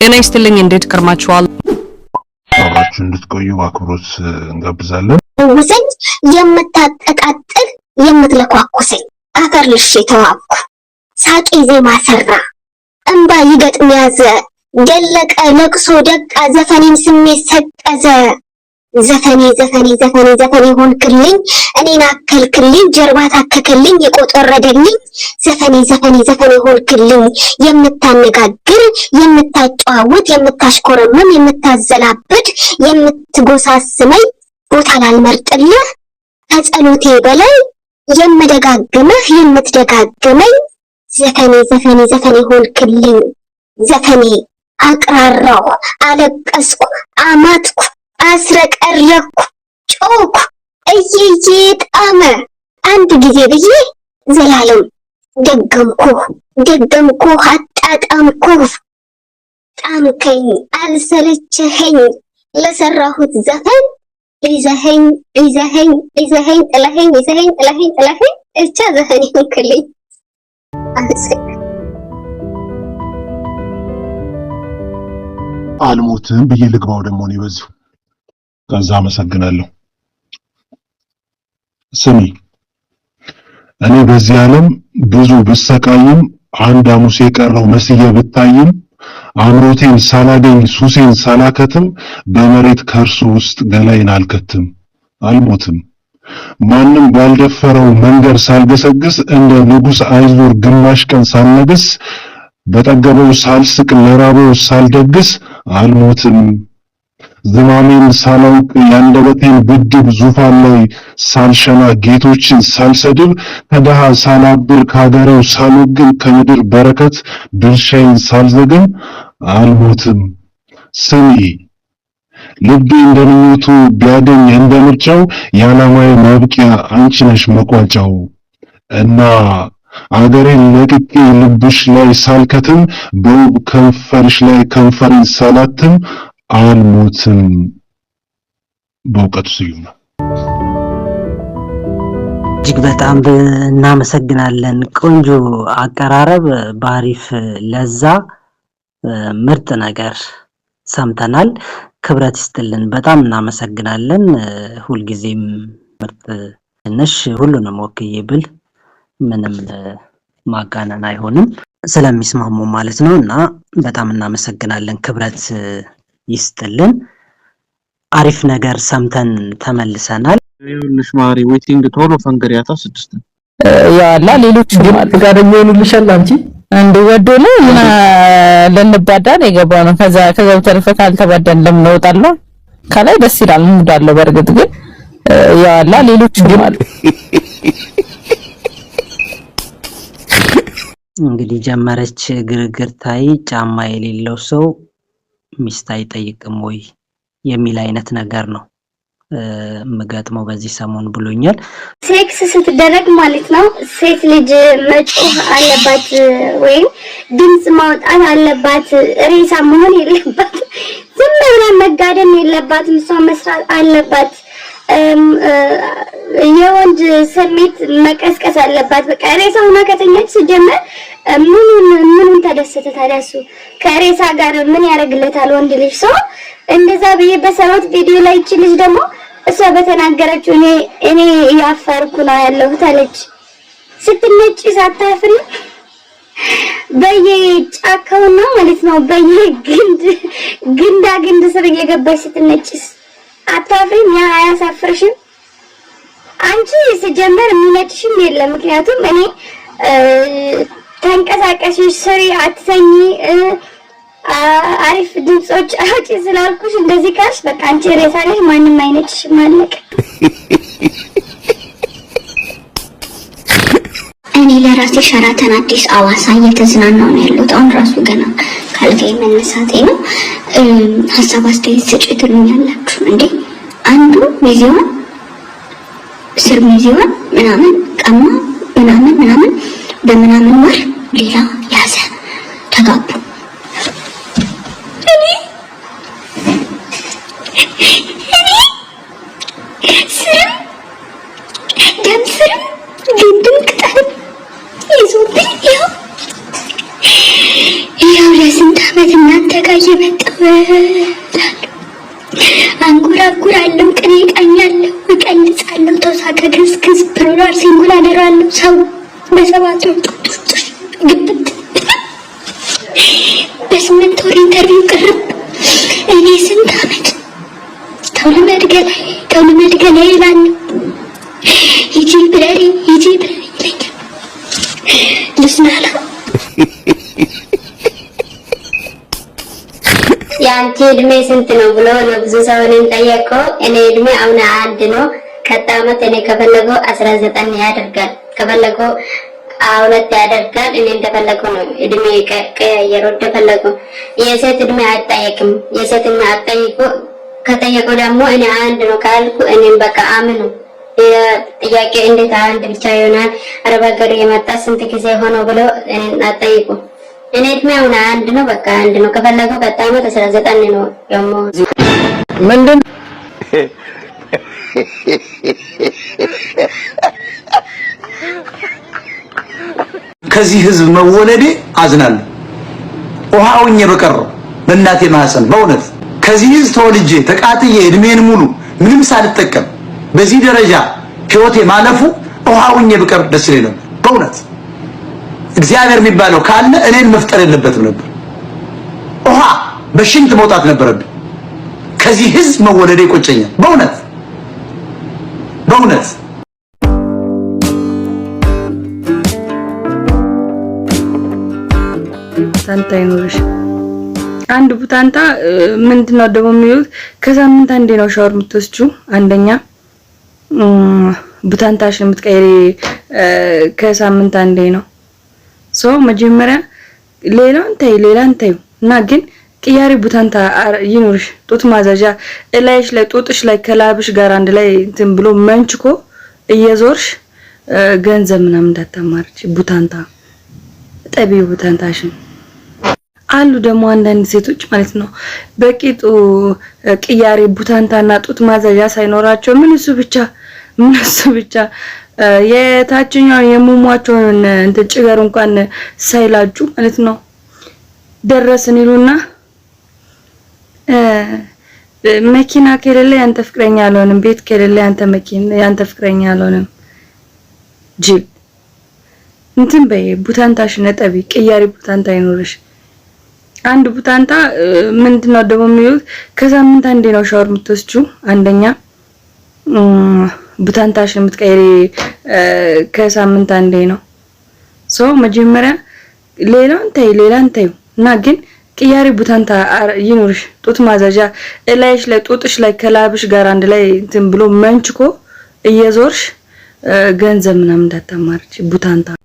ጤና ይስጥልኝ እንዴት ከርማችኋል? አብራችሁ እንድትቆዩ አክብሮት እንጋብዛለን። ወሰን የምታጠቃጥል የምትለኳኩሰኝ አፈር ልሽ ተዋብኩ ሳቂ ዜማ ሰራ እንባ ይገጥም ያዘ ደለቀ ለቅሶ ደቃ ዘፈኔን ስሜት ሰቀዘ ዘፈኔ ሆንክልኝ እኔን አከልክልኝ ጀርባ ታከከልኝ የቆጠረደልኝ ዘፈኔ ሆንክልኝ የምታነጋግር የምታጫውት የምታሽኮረመም የምታዘላብድ የምትጎሳስመኝ ቦታ ላልመርጥልህ ከጸሎቴ በላይ የምደጋግምህ የምትደጋግመኝ ዘፈኔ ሆንክልኝ ዘፈኔ አቅራራው አለቀስኩ አማትኩ አስረቀረኩ ጮኩ እየዬ ጣመ አንድ ጊዜ ብዬ ዘላለም ደገምኩ አጣጣምኩ ጣምከኝ አልሰለቸኸኝ ለሰራሁት ዘፈን ይዘኸኝ ጥለኸኝ እቻ ዘፈኔ ሆንክልኝ አልሞትም ብዬ ልግባው ደግሞ ነው በዚህ ከዛ አመሰግናለሁ። ስሚ እኔ በዚህ ዓለም ብዙ ብሰቃይም አንድ ሐሙስ የቀረው መስዬ ብታይም አምሮቴን ሳላገኝ ሱሴን ሳላከትም በመሬት ከርሱ ውስጥ ገላይን አልከትም አልሞትም ማንም ባልደፈረው መንገድ ሳልገሰግስ እንደ ንጉስ አይዞር ግማሽ ቀን ሳልነግስ በጠገበው ሳልስቅ ለራበው ሳልደግስ አልሞትም ዝማሜን ሳላውቅ ያንደበቴን ብድብ ዙፋን ላይ ሳልሸና ጌቶችን ሳልሰድብ ከደሃ ሳላብር ከሀገሬው ሳልወግን ከምድር በረከት ድርሻዬን ሳልዘግን አልሞትም ስሚ ልቤ እንደምኞቱ ቢያገኝ እንደምርጫው የዓላማዬ ማብቂያ አንቺ ነሽ መቋጫው እና አገሬን ለቅቄ ልብሽ ላይ ሳልከትም በውብ ከንፈርሽ ላይ ከንፈሬን ሳላትም አልሞትም። በእውቀቱ ስዩም ነው። እጅግ በጣም እናመሰግናለን። ቆንጆ አቀራረብ፣ ባሪፍ ለዛ፣ ምርጥ ነገር ሰምተናል። ክብረት ይስጥልን። በጣም እናመሰግናለን። ሁልጊዜም ምርጥ ነሽ። ሁሉንም ወክዬ ብል ምንም ማጋነን አይሆንም ስለሚስማሙ ማለት ነው እና በጣም እናመሰግናለን። ክብረት ይስጥልን። አሪፍ ነገር ሰምተን ተመልሰናል። ይኸውልሽ ማሪ ዌቲንግ ቶሎ ፈንገሪያታ 6 ያላ ሌሎች ጋደኛ ይሉልሻል አንቺ እንደ ወዶለ እና ለነባዳን የገባው ነው። ከዛው ተርፈ ካልተባዳን ለምን ወጣለው ከላይ ደስ ይላል ሙዳለው። በርግጥ ግን ያላ ሌሎች ይላል። እንግዲህ ጀመረች ግርግር ታይ ጫማ የሌለው ሰው ሚስት አይጠይቅም ወይ የሚል አይነት ነገር ነው መጋጥመው በዚህ ሰሞን ብሎኛል። ሴክስ ስትደረግ ማለት ነው ሴት ልጅ መጮህ አለባት ወይም ድምጽ ማውጣት አለባት። ሬሳ መሆን የለባት። ዝም ብላ መጋደም የለባትም። እሷ መስራት አለባት። የወንድ ስሜት መቀስቀስ አለባት። በቃ ሬሳው ነው ከተኛች ሲጀመር ምኑን ተደሰተ ታዲያሱ ከሬሳ ጋር ምን ያደርግለታል ወንድ ልጅ? ሰው እንደዛ ብዬ በሰራት ቪዲዮ ላይ እቺ ልጅ ደግሞ እሷ በተናገረችው እኔ ያፈርኩ ነው ያለው ታለች። ስትነጭ ሳታፍሪ በየጫካው ነው ማለት ነው በየግንድ ስር እየገባች ስትነጭስ አታፍሪም? ያ አያሳፍርሽም? አንቺ ሲጀመር የሚነጭሽም የለም። ምክንያቱም እኔ ተንቀሳቀሽ ስሪ አትተኝ አሪፍ ድምጾች አውጪ ስላልኩሽ እንደዚህ ካልሽ በቃ አንቺ ሬሳ ነሽ፣ ማንም አይነጭሽም አለቀ። እኔ ለራሴ ሸራተን አዲስ አዋሳ እየተዝናናው ነው ያለሁት። አሁን ራሱ ገና ካልጋዬ መነሳቴ ነው። ሀሳብ አስተያየት ስጪ ትሉኛላችሁ እንዴ? አንዱ ሚዚዮን ስር ሚዚዮን ምናምን ቀማ ምናምን በምናምን ወር ሌላ ያዘ ተጋቡ። እኔ ስርም ደም ስርም ግንድም ቅጠልም ይዞብኝ ይኸው ለስንት ዓመት እናንተ ጋር እየመጣሁ አንጎራጉራለሁ፣ ቅኔ ቃኛለሁ፣ እቀልጻለሁ፣ ተውሳከ ግስግስ ፕሮላር ሲንጉል አደራለሁ። ሰው በሰባት ወር ግብት በስምንት ወር ኢንተርቪው ቅርብ እኔ ስንት ዓመት ተውልመድ ገላይ ይላል። ሂጂ ብለሪ ይለኛል። ልስናላ ያንቺ እድሜ ስንት ነው ብሎ ብዙ ሰውን ጠየቀው። እኔ እድሜ አሁን 1 ነው። ከአመት እኔ ከፈለገው 19 ያደርጋል፣ ከፈለገው 2 ያደርጋል። እኔ እንደፈለገው ነው እድሜ ቀያየረው እንደፈለገው። የሴት እድሜ አይጠየቅም። የሴት እድሜ አጠይቆ ከጠየቀው ደግሞ እኔ 1 ነው ካልኩ እኔም በቃ አምኑ። ጥያቄ እንዴት 1 ብቻ ይሆናል? አረብ ሀገር የመጣ ስንት ጊዜ ሆነው ብሎ አጠይቁ። እኔ እድሜ አሁን 1 ነው፣ በቃ 1 ነው። ከፈለገው ከአመት 19 ነው ደግሞ ምንድን ከዚህ ህዝብ መወለዴ አዝናለሁ። ውሃውኝ በቀረው በእናቴ ማህፀን በእውነት ከዚህ ህዝብ ተወልጄ ተቃጥዬ እድሜን ሙሉ ምንም ሳልጠቀም በዚህ ደረጃ ህይወቴ ማለፉ ውሃውኝ በቀር ደስ ይለኝ ነበር በእውነት። እግዚአብሔር የሚባለው ካለ እኔን መፍጠር የለበትም ነበር። ውሃ በሽንት መውጣት ነበረብኝ። ከዚህ ህዝብ መወለዴ ይቆጨኛል በእውነት በእውነት። ቡታንታ ይኖርሽ። አንድ ቡታንታ ምንድነው ደግሞ የሚሉት ከሳምንት አንዴ ነው ሻወር የምትወስጂው። አንደኛ ቡታንታሽን የምትቀይሪ ከሳምንት አንዴ ነው። ሰው መጀመሪያ ሌላን ታይ እና ግን ቅያሪ ቡታንታ ይኖርሽ። ጡት ማዛዣ እላይሽ ላይ ጡትሽ ላይ ከላብሽ ጋር አንድ ላይ እንትን ብሎ መንችኮ እየዞርሽ ገንዘብ ምናምን እንዳታማርች። ቡታንታ ጠቢ ቡታንታሽን አሉ። ደግሞ አንዳንድ ሴቶች ማለት ነው በቂጡ ቅያሪ ቡታንታና ጡት ማዛዣ ሳይኖራቸው ምን እሱ ብቻ የታችኛው የሙሟቸውን እንትን ጭገር እንኳን ሳይላጩ ማለት ነው ደረስን ይሉና መኪና ከሌለ ያንተ ፍቅረኛ አልሆንም፣ ቤት ከሌለ ያንተ ፍቅረኛ አልሆንም። ጅብ እንትን በይ ቡታንታሽን ጠቢ። ቅያሪ ቡታንታ ይኖርሽ። አንድ ቡታንታ ምንድነው ደግሞ የሚሉት ከሳምንት አንዴ ነው ሻወር የምትወስጂው። አንደኛ ቡታንታሽን የምትቀይሪ ከሳምንት አንዴ ነው። ሰው መጀመሪያ ሌላን ታይ እና ግን ቅያሪ ቡታንታ ይኖርሽ። ጡት ማዛዣ እላይሽ ላይ ጡትሽ ላይ ከላብሽ ጋር አንድ ላይ እንትን ብሎ መንችኮ እየዞርሽ ገንዘብ ምናምን እንዳታማርች ቡታንታ